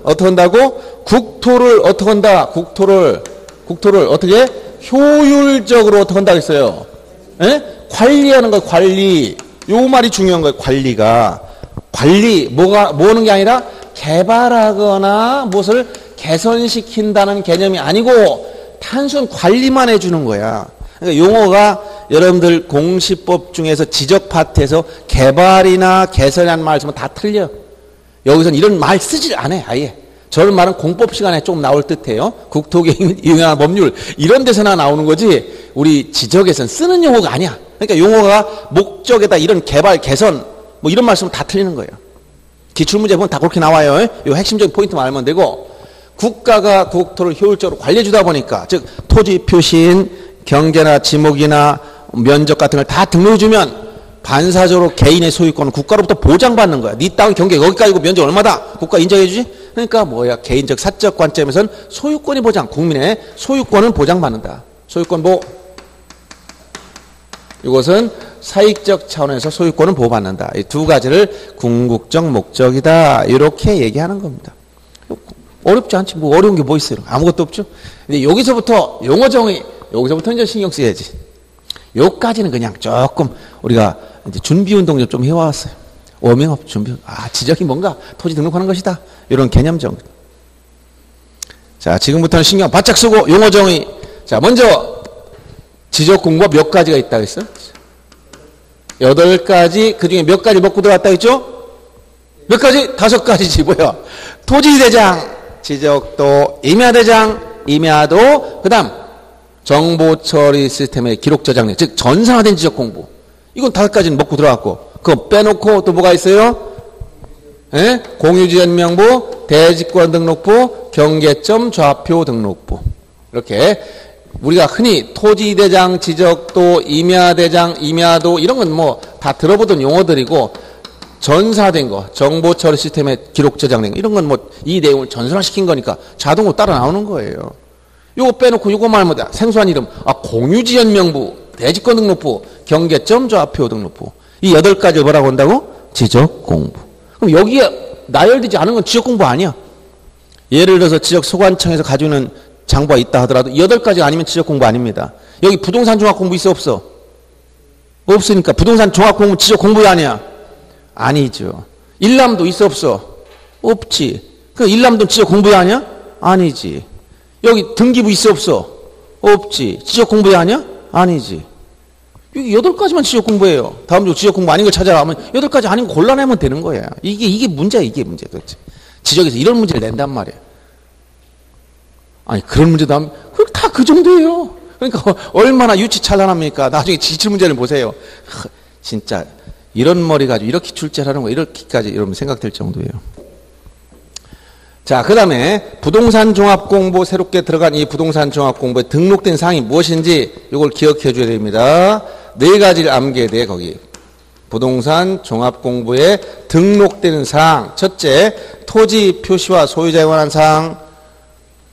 어떻게 한다고? 국토를 어떻게 한다? 국토를 어떻게? 효율적으로 어떻게 한다고 했어요? 에? 관리하는 거예요. 관리. 요 말이 중요한 거예요. 관리가. 관리 뭐하는 게 아니라 개발하거나 무엇을 개선시킨다는 개념이 아니고 단순 관리만 해주는 거야. 그러니까 용어가 여러분들 공시법 중에서 지적 파트에서 개발이나 개선이라는 말 쓰면 다 틀려. 여기서는 이런 말 쓰질 않아요. 아예. 저런 말은 공법 시간에 좀 나올 듯해요. 국토계획 이용한 법률 이런 데서나 나오는 거지 우리 지적에서는 쓰는 용어가 아니야. 그러니까 용어가 목적에다 이런 개발, 개선 뭐 이런 말 쓰면 다 틀리는 거예요. 기출문제 보면 다 그렇게 나와요. 요 핵심적인 포인트만 알면 되고 국가가 국토를 효율적으로 관리해 주다 보니까 즉 토지 표시인 경계나 지목이나 면적 같은 걸 다 등록해 주면 반사적으로 개인의 소유권은 국가로부터 보장받는 거야. 네 땅 경계 여기까지고 면적 얼마다 국가 인정해 주지? 그러니까 개인적 사적 관점에서는 소유권이 보장, 국민의 소유권은 보장받는다. 소유권 보호. 이것은 사익적 차원에서 소유권은 보호받는다. 이 두 가지를 궁극적 목적이다. 이렇게 얘기하는 겁니다. 어렵지 않지. 뭐 어려운 게 뭐 있어요? 아무것도 없죠. 근데 여기서부터 용어 정의, 여기서부터 이제 신경 써야지. 요까지는 그냥 조금 우리가 이제 준비 운동 좀 해왔어요. 워밍업 준비. 지적이 뭔가 토지 등록하는 것이다. 이런 개념 정의. 자, 지금부터는 신경 바짝 쓰고 용어 정의. 자, 먼저 지적 공부가 몇 가지가 있다고 했어? 8가지. 그 중에 몇 가지 먹고 들어갔다 했죠? 몇 가지? 5가지지. 뭐야? 토지대장, 지적도, 임야도, 그 다음 정보처리 시스템의 기록 저장력, 즉 전산화된 지적 공부. 이건 5가지는 먹고 들어갔고 그거 빼놓고 또 뭐가 있어요? 예? 공유지연명부, 대지권 등록부, 경계점 좌표 등록부. 이렇게 우리가 흔히 토지대장, 지적도, 임야대장, 임야도 이런 건 뭐 다 들어보던 용어들이고 전사된 거, 정보처리 시스템의 기록 저장된 거 이런 건 뭐 이 내용을 전산화시킨 거니까 자동으로 따라 나오는 거예요. 요거 빼놓고 요거 말하면 생소한 이름 공유지연명부, 대지권 등록부, 경계점 좌표 등록부. 이 8가지를 뭐라고 한다고? 지적공부. 그럼 여기에 나열되지 않은 건 지적공부 아니야. 예를 들어서 지적소관청에서 가지고 있는 장부가 있다 하더라도 8가지가 아니면 지적공부 아닙니다. 여기 부동산 종합공부 있어 없어? 없으니까 부동산 종합공부 지적공부 아니야? 아니죠. 일남도 있어 없어? 없지. 그 일남도 지적공부 아니야? 아니지. 여기 등기부 있어 없어? 없지. 지적공부 아니야? 아니지. 여기 8가지만 지적공부예요. 다음 주 지적공부 아닌 걸 찾아가면 8가지 아닌 거 골라내면 되는 거야. 이게 문제야. 이게 문제 도대체. 지적에서 이런 문제를 낸단 말이야. 아니 그런 문제도 하면 다 그 정도예요. 그러니까 얼마나 유치찬란합니까? 나중에 지칠문제를 보세요. 진짜 이런 머리 가지고 이렇게 출제하는 거 이렇게까지 여러분 생각될 정도예요. 자, 그 다음에 부동산 종합공부 새롭게 들어간 이 부동산 종합공부에 등록된 사항이 무엇인지 이걸 기억해 줘야 됩니다. 4가지를 암기해야 돼. 거기 부동산 종합공부에 등록되는 사항. 첫째, 토지 표시와 소유자에 관한 사항.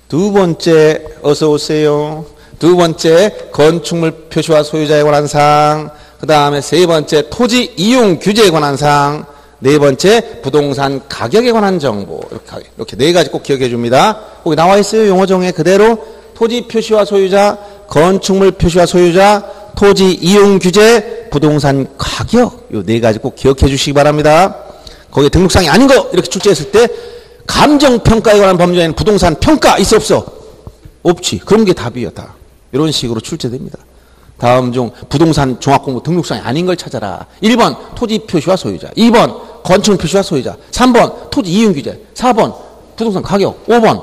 두 번째, 어서 오세요. 두 번째, 건축물 표시와 소유자에 관한 사항. 그 다음에 세 번째, 토지 이용 규제에 관한 사항. 네 번째, 부동산 가격에 관한 정보. 이렇게 4가지 꼭 기억해 줍니다. 거기 나와 있어요. 용어 정의 그대로. 토지 표시와 소유자, 건축물 표시와 소유자, 토지 이용 규제, 부동산 가격. 요 4가지 꼭 기억해 주시기 바랍니다. 거기에 등록사항이 아닌 거 이렇게 출제했을 때 감정평가에 관한 법률에는 부동산 평가 있어 없어? 없지. 그런 게 답이에요. 다. 이런 식으로 출제됩니다. 다음 중 부동산 종합공부 등록사항이 아닌 걸 찾아라. 1번 토지 표시와 소유자, 2번 건축물 표시와 소유자, 3번 토지 이용 규제, 4번 부동산 가격, 5번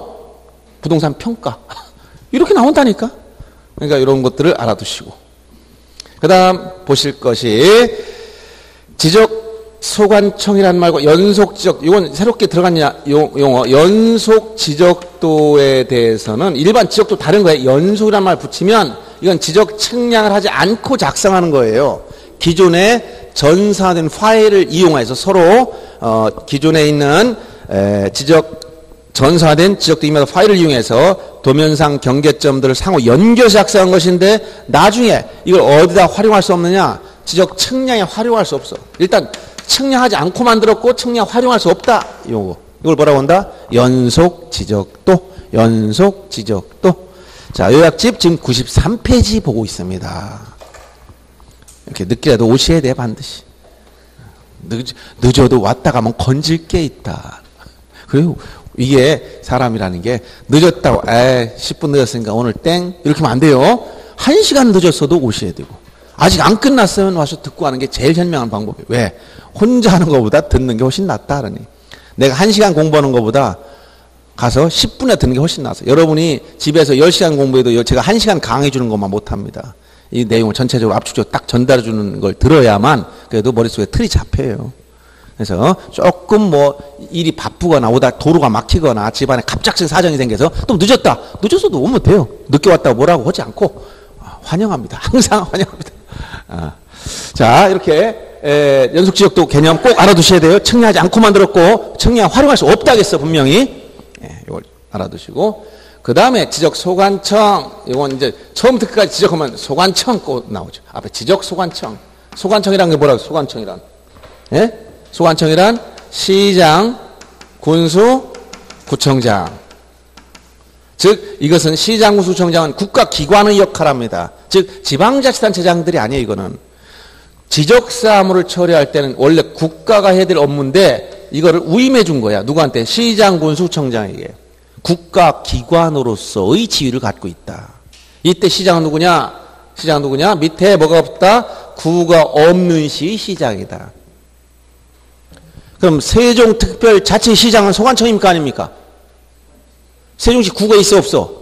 부동산 평가. 이렇게 나온다니까. 그러니까 이런 것들을 알아두시고. 그 다음 보실 것이 지적소관청이라는 말고 연속지적, 이건 새롭게 들어간 용어, 연속지적도에 대해서는 일반 지적도 다른 거예요. 연속이라는 말 붙이면 이건 지적 측량을 하지 않고 작성하는 거예요. 기존에 전사된 파일을 이용해서 서로 기존에 있는 전사된 지적도 이메일 파일을 이용해서 도면상 경계점들을 상호 연결해서 작성한 것인데 나중에 이걸 어디다 활용할 수 없느냐? 지적 측량에 활용할 수 없어. 일단 측량하지 않고 만들었고 측량 활용할 수 없다. 이걸 뭐라고 한다? 연속 지적도. 연속 지적도. 자, 요약집 지금 93페이지 보고 있습니다. 이렇게 늦게라도 오셔야 돼, 반드시. 늦어도 왔다 가면 건질 게 있다. 그리고 이게 사람이라는 게 늦었다고 10분 늦었으니까 오늘 땡 이렇게 하면 안 돼요. 1시간 늦었어도 오셔야 되고 아직 안 끝났으면 와서 듣고 하는 게 제일 현명한 방법이에요. 왜? 혼자 하는 것보다 듣는 게 훨씬 낫다 그러니. 내가 1시간 공부하는 것보다 가서 10분에 듣는 게 훨씬 낫어요. 여러분이 집에서 10시간 공부해도 제가 1시간 강의 주는 것만 못합니다. 이 내용을 전체적으로 압축적으로 딱 전달해 주는 걸 들어야만 그래도 머릿속에 틀이 잡혀요. 그래서 조금 뭐 일이 바쁘거나 오다 도로가 막히거나 집안에 갑작스레 사정이 생겨서 또 늦었다. 늦었어도 오면 돼요. 늦게 왔다고 뭐라고 하지 않고 환영합니다. 항상 환영합니다. 자, 이렇게 연속지적도 개념 꼭 알아두셔야 돼요. 측량하지 않고 만들었고 측량 활용할 수 없다겠어 분명히. 이걸 알아두시고 그 다음에 지적소관청. 이건 이제 처음부터 끝까지 지적하면 소관청 꼭 나오죠. 앞에 지적소관청. 소관청이란 게 뭐라고? 소관청이란. 예? 소관청이란 시장, 군수, 구청장. 즉 이것은 시장, 군수, 구청장은 국가기관의 역할을 합니다. 즉 지방자치단체장들이 아니에요. 이거는 지적사무를 처리할 때는 원래 국가가 해야 될 업무인데 이거를 위임해 준 거야. 누구한테? 시장, 군수, 구청장에게. 국가기관으로서의 지위를 갖고 있다. 이때 시장은 누구냐? 시장은 누구냐? 밑에 뭐가 없다? 구가 없는 시 시장이다. 그럼 세종특별자치시장은 소관청입니까? 아닙니까? 세종시 구가 있어 없어?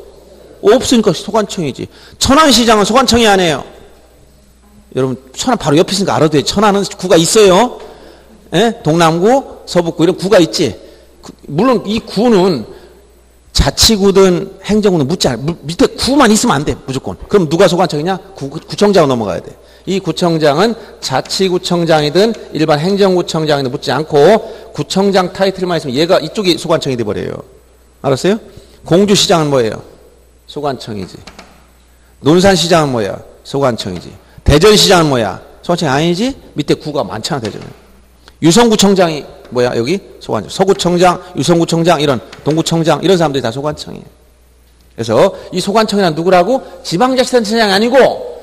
없으니까 소관청이지. 천안시장은 소관청이 아니에요. 여러분 천안 바로 옆에 있으니까 알아도 돼. 천안은 구가 있어요. 예? 동남구, 서북구 이런 구가 있지. 물론 이 구는 자치구든 행정구든 묻지 않아. 밑에 구만 있으면 안 돼. 무조건. 그럼 누가 소관청이냐? 구청장으로 넘어가야 돼. 이 구청장은 자치구청장이든 일반 행정구청장이든 묻지 않고 구청장 타이틀만 있으면 얘가 이쪽이 소관청이 돼버려요. 알았어요? 공주시장은 뭐예요? 소관청이지. 논산시장은 뭐야? 소관청이지. 대전시장은 뭐야? 소관청이 아니지? 밑에 구가 많잖아. 대전은. 유성구청장이 뭐야? 여기 소관청. 서구청장, 유성구청장 이런 동구청장 이런 사람들이 다 소관청이에요. 그래서 이 소관청이란 누구라고? 지방자치단체장이 아니고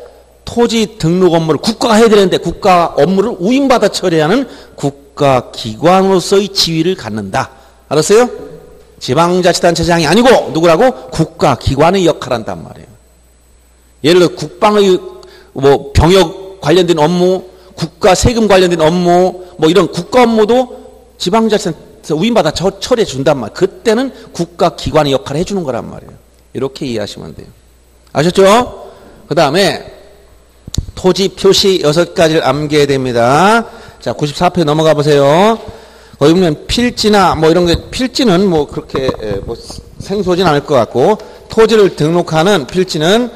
토지 등록 업무를 국가가 해야 되는데 국가 업무를 위임받아 처리하는 국가기관으로서의 지위를 갖는다. 알았어요? 지방자치단체장이 아니고 누구라고? 국가기관의 역할을 한단 말이에요. 예를 들어 국방의 뭐 병역 관련된 업무, 국가 세금 관련된 업무, 뭐 이런 국가 업무도 지방자치단체에서 위임받아 처리해 준단 말이에요. 그때는 국가기관의 역할을 해주는 거란 말이에요. 이렇게 이해하시면 돼요. 아셨죠? 그 다음에 토지 표시 6가지를 암기해야 됩니다. 자, 94페이지 넘어가 보세요. 거기 보면 필지나 뭐 이런 게, 필지는 뭐 그렇게 뭐 생소진 않을 것 같고, 토지를 등록하는 필지는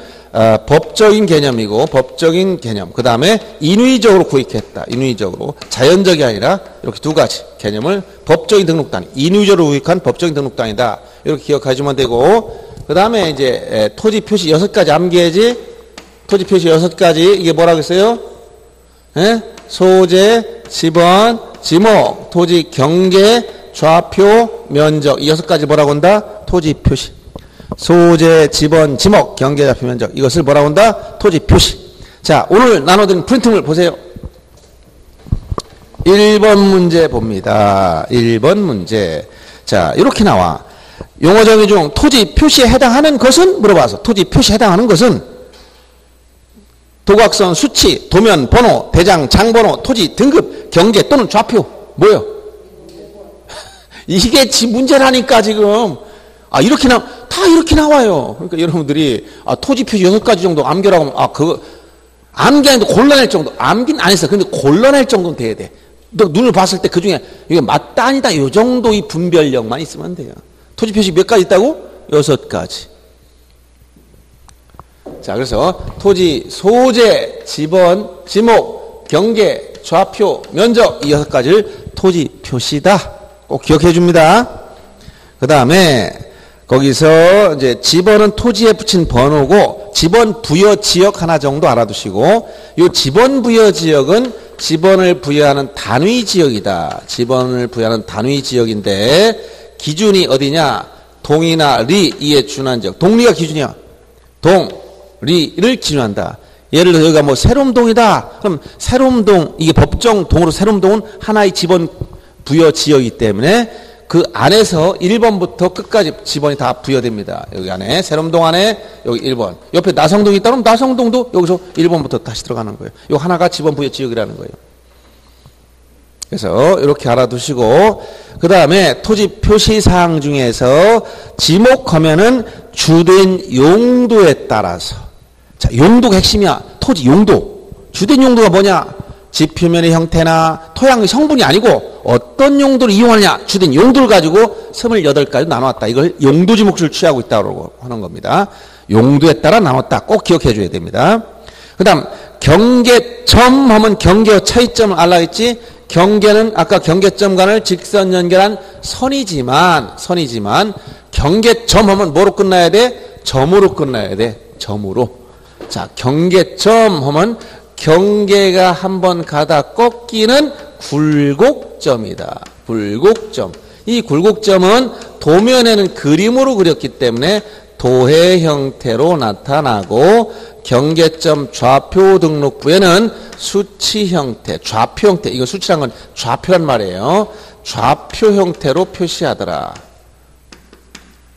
법적인 개념이고, 법적인 개념. 그 다음에 인위적으로 구입했다. 인위적으로. 자연적이 아니라 이렇게 두 가지 개념을 법적인 등록단, 인위적으로 구입한 법적인 등록단이다. 이렇게 기억하시면 되고, 그 다음에 이제 토지 표시 6가지 암기해야지. 토지 표시 6가지, 이게 뭐라고 했어요? 예? 소재, 지번, 지목, 토지 경계, 좌표, 면적. 이 6가지 뭐라고 한다? 토지 표시. 소재, 지번, 지목, 경계, 좌표, 면적. 이것을 뭐라고 한다? 토지 표시. 자, 오늘 나눠드린 프린트물 보세요. 1번 문제 봅니다. 1번 문제. 자, 이렇게 나와. 용어 정의 중 토지 표시에 해당하는 것은 물어봐서 토지 표시에 해당하는 것은 도각선, 수치, 도면, 번호, 대장, 장번호, 토지, 등급, 경계 또는 좌표. 뭐요? 이게 문제라니까 지금. 이렇게 다 이렇게 나와요. 그러니까 여러분들이 토지 표시 6가지 정도 암기라고 하면 그거 암기 아니도 곤란할 정도. 암기는 안 했어. 근데 곤란할 정도는 돼야 돼. 너 눈을 봤을 때 그 중에 이게 맞다 아니다 이 정도 이 분별력만 있으면 돼요. 토지 표시 몇 가지 있다고? 6가지. 자, 그래서 토지 소재, 지번, 지목, 경계, 좌표, 면적 이 6가지를 토지 표시다. 꼭 기억해 줍니다. 그 다음에 거기서 이제 지번은 토지에 붙인 번호고 지번 부여 지역 하나 정도 알아두시고 이 지번 부여 지역은 지번을 부여하는 단위 지역이다. 지번을 부여하는 단위 지역인데 기준이 어디냐? 동이나 리 이에 준한 지역. 동리가 기준이야. 동, 리를 기준한다. 예를 들어 여기가 뭐 새롬동이다. 그럼 새롬동 이게 법정 동으로 새롬동은 하나의 지번 부여 지역이기 때문에 그 안에서 1번부터 끝까지 지번이 다 부여됩니다. 여기 안에 새롬동 안에 여기 1번. 옆에 나성동이 있다 그러면 나성동도 여기서 1번부터 다시 들어가는 거예요. 이 하나가 지번 부여 지역이라는 거예요. 그래서 이렇게 알아두시고 그 다음에 토지 표시사항 중에서 지목하면은 주된 용도에 따라서 자 용도가 핵심이야. 토지 용도. 주된 용도가 뭐냐? 집 표면의 형태나 토양의 성분이 아니고 어떤 용도를 이용하느냐 주된 용도를 가지고 28가지 나눠왔다. 이걸 용도지목수를 취하고 있다고 하는 겁니다. 용도에 따라 나눴다. 꼭 기억해 줘야 됩니다. 그 다음 경계점 하면 경계와 차이점을 알라 했지. 경계는 아까 경계점간을 직선 연결한 선이지만 경계점 하면 뭐로 끝나야 돼? 점으로 끝나야 돼. 점으로. 자 경계점 하면 경계가 한번 가다 꺾이는 굴곡점이다. 굴곡점. 이 굴곡점은 도면에는 그림으로 그렸기 때문에 도해 형태로 나타나고 경계점 좌표 등록부에는 수치 형태, 좌표 형태. 이거 수치란 건 좌표란 말이에요. 좌표 형태로 표시하더라.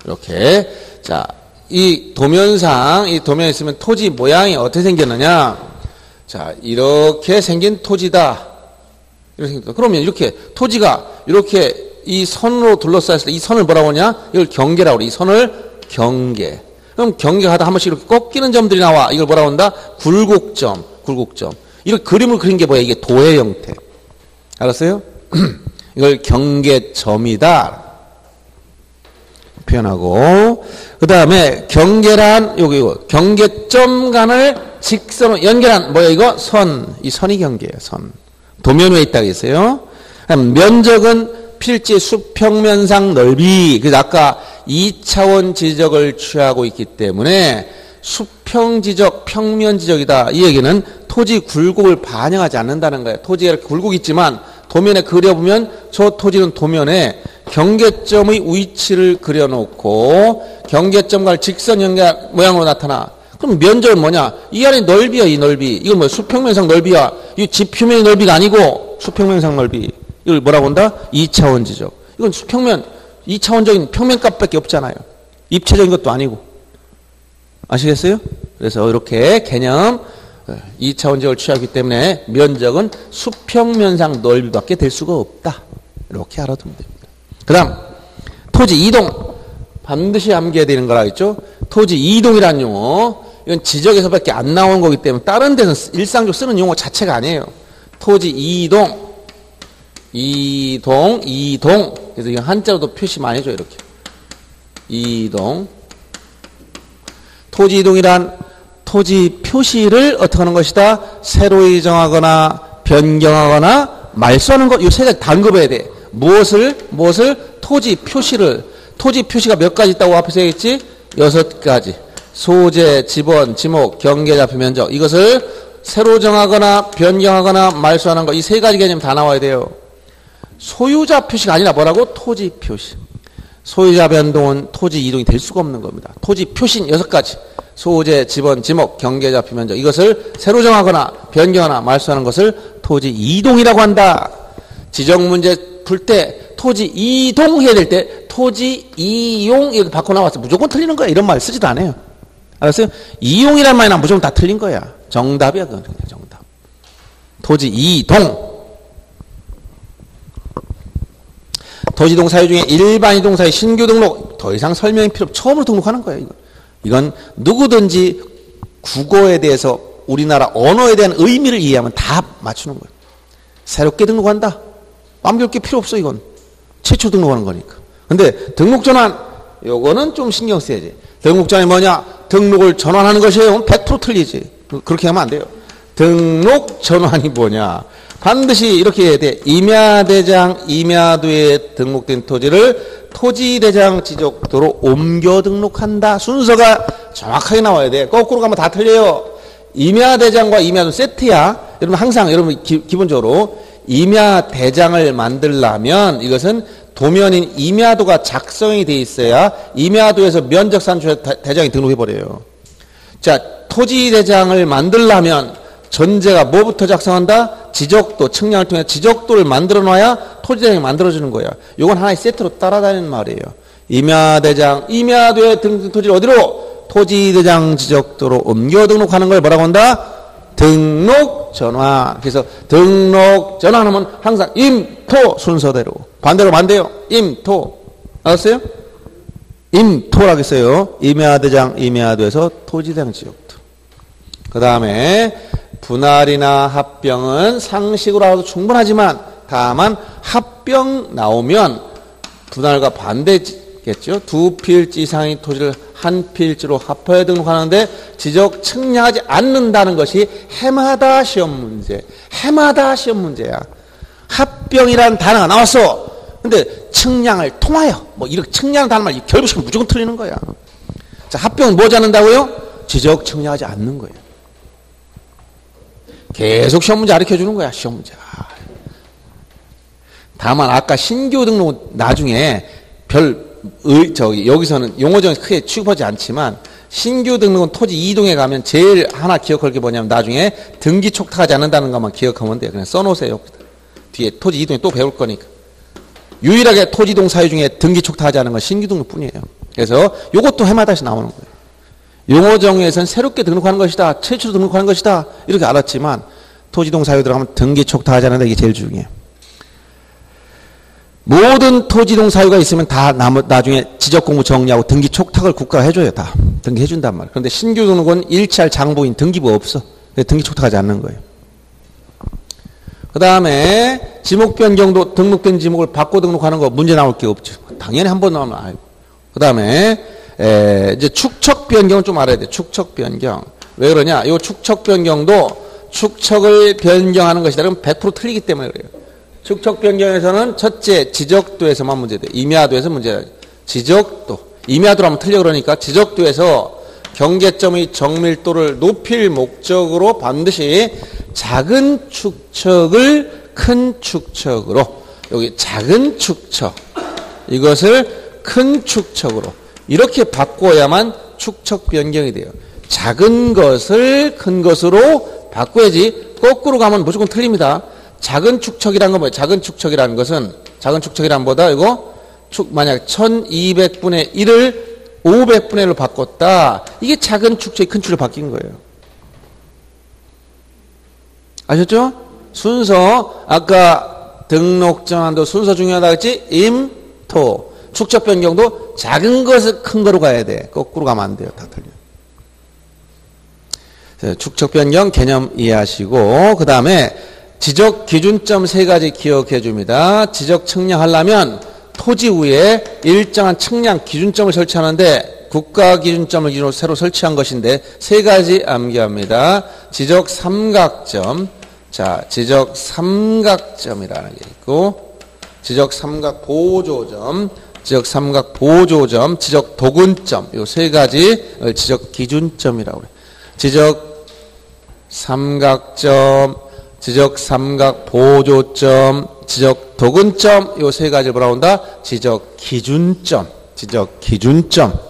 이렇게. 자, 이 도면상, 이 도면에 있으면 토지 모양이 어떻게 생겼느냐? 자, 이렇게 생긴 토지다. 이렇게 생겼다. 그러면 이렇게 토지가 이렇게 이 선으로 둘러싸였을 때 이 선을 뭐라고 하냐? 이걸 경계라고 그래. 이 선을 경계. 그럼 경계하다 한 번씩 이렇게 꺾이는 점들이 나와. 이걸 뭐라고 한다? 굴곡점. 굴곡점. 이렇게 그림을 그린 게 뭐야? 이게 도해 형태. 알았어요? 이걸 경계점이다. 표현하고. 그 다음에 경계란, 이거. 경계점 간을 직선으로 연결한, 뭐야, 이거? 선. 이 선이 경계예요, 선. 도면 위에 있다고 했어요. 면적은 필지 수평면상 넓이. 그래서 아까 2차원 지적을 취하고 있기 때문에 수평 지적, 평면 지적이다. 이 얘기는 토지 굴곡을 반영하지 않는다는 거예요. 토지가 이렇게 굴곡이 있지만 도면에 그려보면 저 토지는 도면에 경계점의 위치를 그려놓고 경계점과 직선 연결 모양으로 나타나. 그럼 면적은 뭐냐? 이 안에 넓이야, 이 넓이. 이건 뭐 수평면상 넓이야. 이 지표면의 넓이가 아니고 수평면상 넓이. 이걸 뭐라고 한다? 2차원 지적. 이건 수평면, 2차원적인 평면값밖에 없잖아요. 입체적인 것도 아니고. 아시겠어요? 그래서 이렇게 개념 2차원적을 취하기 때문에 면적은 수평면상 넓이밖에 될 수가 없다. 이렇게 알아두면 됩니다. 그 다음 토지 이동. 반드시 암기해야 되는 거라 했죠. 토지 이동이라는 용어. 이건 지적에서밖에 안 나온 거기 때문에 다른 데는 일상적으로 쓰는 용어 자체가 아니에요. 토지 이동. 이동. 그래서 이거 한자로도 표시 많이 해줘요. 이렇게. 이동. 토지 이동이란 토지 표시를 어떻게 하는 것이다? 새로이 정하거나 변경하거나 말소하는 것. 이 세 가지 단급해야 돼. 무엇을? 토지 표시를. 토지 표시가 몇 가지 있다고 앞에서 얘기했지? 6가지. 소재, 지번, 지목, 경계, 좌표, 면적. 이것을 새로 정하거나 변경하거나 말소하는 것. 이 세 가지 개념 다 나와야 돼요. 소유자 표시가 아니라 뭐라고? 토지 표시. 소유자 변동은 토지 이동이 될 수가 없는 겁니다. 토지 표시는 6가지. 소재, 지번, 지목, 경계, 좌표, 면적. 이것을 새로 정하거나 변경하거나 말소하는 것을 토지 이동이라고 한다. 지적 문제 풀 때 토지 이동해야 될 때 토지 이용 이렇게 바꿔 나와서 무조건 틀리는 거야. 이런 말 쓰지도 않아요. 알았어요? 이용이란 말이 나면 무조건 다 틀린 거야. 정답이야. 그건 그냥 정답. 토지 이동. 토지이동 사유 중에 일반 이동 사유 신규 등록. 더 이상 설명이 필요 없고 처음으로 등록하는 거예요. 이건 누구든지 국어에 대해서 우리나라 언어에 대한 의미를 이해하면 다 맞추는 거예요. 새롭게 등록한다. 완벽할 게 필요 없어, 이건. 최초 등록하는 거니까. 근데 등록 전환, 요거는 좀 신경 써야지. 등록 전환이 뭐냐? 등록을 전환하는 것이에요. 100% 틀리지. 그렇게 하면 안 돼요. 등록 전환이 뭐냐? 반드시 이렇게 해야 돼. 임야대장, 임야도에 등록된 토지를 토지대장 지적도로 옮겨 등록한다. 순서가 정확하게 나와야 돼. 거꾸로 가면 다 틀려요. 임야대장과 임야도 세트야. 여러분 항상 여러분 기본적으로 임야대장을 만들려면 이것은 도면인 임야도가 작성이 돼 있어야 임야도에서 면적산출 대장이 등록해버려요. 자, 토지대장을 만들려면 전제가 뭐부터 작성한다? 지적도, 측량을 통해 지적도를 만들어 놔야 토지대장이 만들어지는 거야. 이건 하나의 세트로 따라다니는 말이에요. 임야대장, 임야도에 등록된 토지를 어디로? 토지대장 지적도로 옮겨 등록하는 걸 뭐라고 한다? 등록 전환. 그래서 등록 전환하면 항상 임토 순서대로. 반대로 반대요. 임토. 알았어요? 임토라고 했어요. 임야대장, 임야도에서 토지대장 지적도. 그 다음에 분할이나 합병은 상식으로 알아도 충분하지만 다만 합병 나오면 분할과 반대겠죠. 두 필지 이상의 토지를 한 필지로 합하여 등록하는데 지적 측량하지 않는다는 것이 해마다 시험 문제. 해마다 시험 문제야. 합병이라는 단어가 나왔어. 근데 측량을 통하여 뭐 이렇게 측량 단어만 결부시키면 무조건 틀리는 거야. 자, 합병은 뭐 잡는다고요? 지적 측량하지 않는 거예요. 계속 시험 문제 가르쳐 주는 거야, 시험 문제. 다만 아까 신규 등록 나중에 여기서는 용어정이 크게 취급하지 않지만 신규 등록은 토지 이동에 가면 제일 하나 기억할 게 뭐냐면 나중에 등기 촉탁하지 않는다는 것만 기억하면 돼요. 그냥 써놓으세요. 뒤에 토지 이동에 또 배울 거니까. 유일하게 토지 이동 사유 중에 등기 촉탁하지 않은 건 신규 등록뿐이에요. 그래서 이것도 해마다씩 나오는 거예요. 용어정에서는 새롭게 등록하는 것이다. 최초로 등록하는 것이다. 이렇게 알았지만 토지이동 사유 들어가면 등기 촉탁하지 않는다. 이게 제일 중요해요. 모든 토지이동 사유가 있으면 다 나중에 지적공부 정리하고 등기 촉탁을 국가가 해줘요. 다 등기해준단 말이에요. 그런데 신규 등록은 일치할 장부인 등기부 없어. 등기 촉탁하지 않는 거예요. 그 다음에 지목 변경도 등록된 지목을 바꿔 등록하는 거 문제 나올 게 없죠. 당연히 한 번 나오면 알고. 그 다음에 이제 축척 변경은 좀 알아야 돼. 축척 변경. 왜 그러냐? 이 축척 변경도 축척을 변경하는 것이다. 그럼 100% 틀리기 때문에 그래요. 축척 변경에서는 첫째 지적도에서만 문제돼. 임야도에서 문제야. 지적도. 임야도라면 틀려 그러니까 지적도에서 경계점의 정밀도를 높일 목적으로 반드시 작은 축척을 큰 축척으로 여기 작은 축척 이것을 큰 축척으로 이렇게 바꿔야만 축척 변경이 돼요. 작은 것을 큰 것으로 바꿔야지 거꾸로 가면 무조건 틀립니다. 작은 축척이라는 건 뭐예요? 작은 축척이라는 것은 작은 축척이란 보다 이거 만약 1200분의 1을 500분의 1로 바꿨다. 이게 작은 축척이 큰 축으로 바뀐 거예요. 아셨죠? 순서 아까 등록 전환도 순서 중요하다 했지? 임토 축척 변경도 작은 것을 큰 거로 가야 돼. 거꾸로 가면 안 돼요. 다 틀려. 축척 변경 개념 이해하시고 그 다음에 지적 기준점 3가지 기억해 줍니다. 지적 측량하려면 토지 위에 일정한 측량 기준점을 설치하는데 국가 기준점을 기준으로 새로 설치한 것인데 3가지 암기합니다. 지적 삼각점. 자, 지적 삼각점이라는 게 있고 지적 삼각 보조점, 지적 삼각 보조점, 지적 도근점. 요 3가지 지적 기준점이라고 그래요. 지적 삼각점, 지적 삼각 보조점, 지적 도근점 요 3가지를 뭐라고 한다? 지적 기준점. 지적 기준점.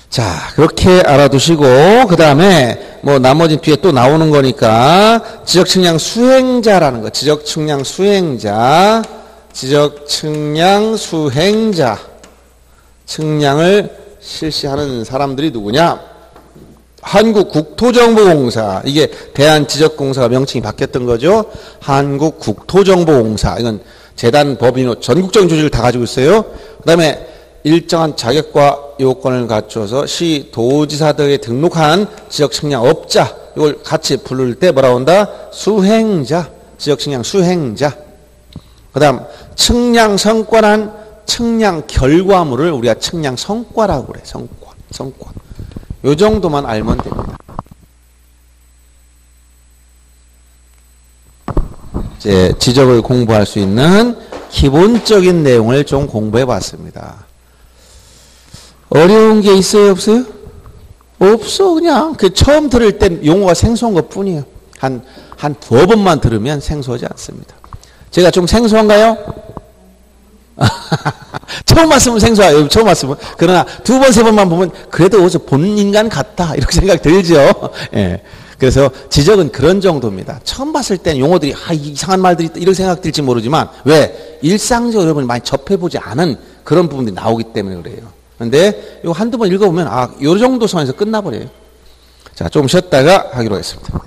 자, 그렇게 알아두시고 그 다음에 뭐 나머지 뒤에 또 나오는 거니까 지적 측량 수행자라는 거. 지적 측량 수행자. 지적 측량 수행자. 측량을 실시하는 사람들이 누구냐? 한국국토정보공사. 이게 대한지적공사가 명칭이 바뀌었던 거죠. 한국국토정보공사. 이건 재단 법인으로 전국적인 조직을 다 가지고 있어요. 그 다음에 일정한 자격과 요건을 갖춰서 시, 도지사 등에 등록한 지적 측량 업자, 이걸 같이 부를 때 뭐라고 한다? 수행자, 지적 측량 수행자. 그 다음 측량 성과란 측량 결과물을 우리가 측량 성과라고 그래. 성과. 요 정도만 알면 됩니다. 이제 지적을 공부할 수 있는 기본적인 내용을 좀 공부해 봤습니다. 어려운 게 있어요, 없어요? 없어. 그냥 그 처음 들을 땐 용어가 생소한 것 뿐이에요. 한 두어 번만 들으면 생소하지 않습니다. 제가 좀 생소한가요? 처음 왔으면 생소해요. 처음 왔으면. 그러나 두 번, 세 번만 보면 그래도 어디서 본 인간 같다. 이렇게 생각 들죠. 예. 그래서 지적은 그런 정도입니다. 처음 봤을 땐 용어들이 이상한 말들이 있다 이런 생각 들지 모르지만 왜? 일상적으로 여러분이 많이 접해보지 않은 그런 부분들이 나오기 때문에 그래요. 근데 이거 한두 번 읽어보면 요 정도 선에서 끝나버려요. 자, 좀 쉬었다가 하기로 했습니다.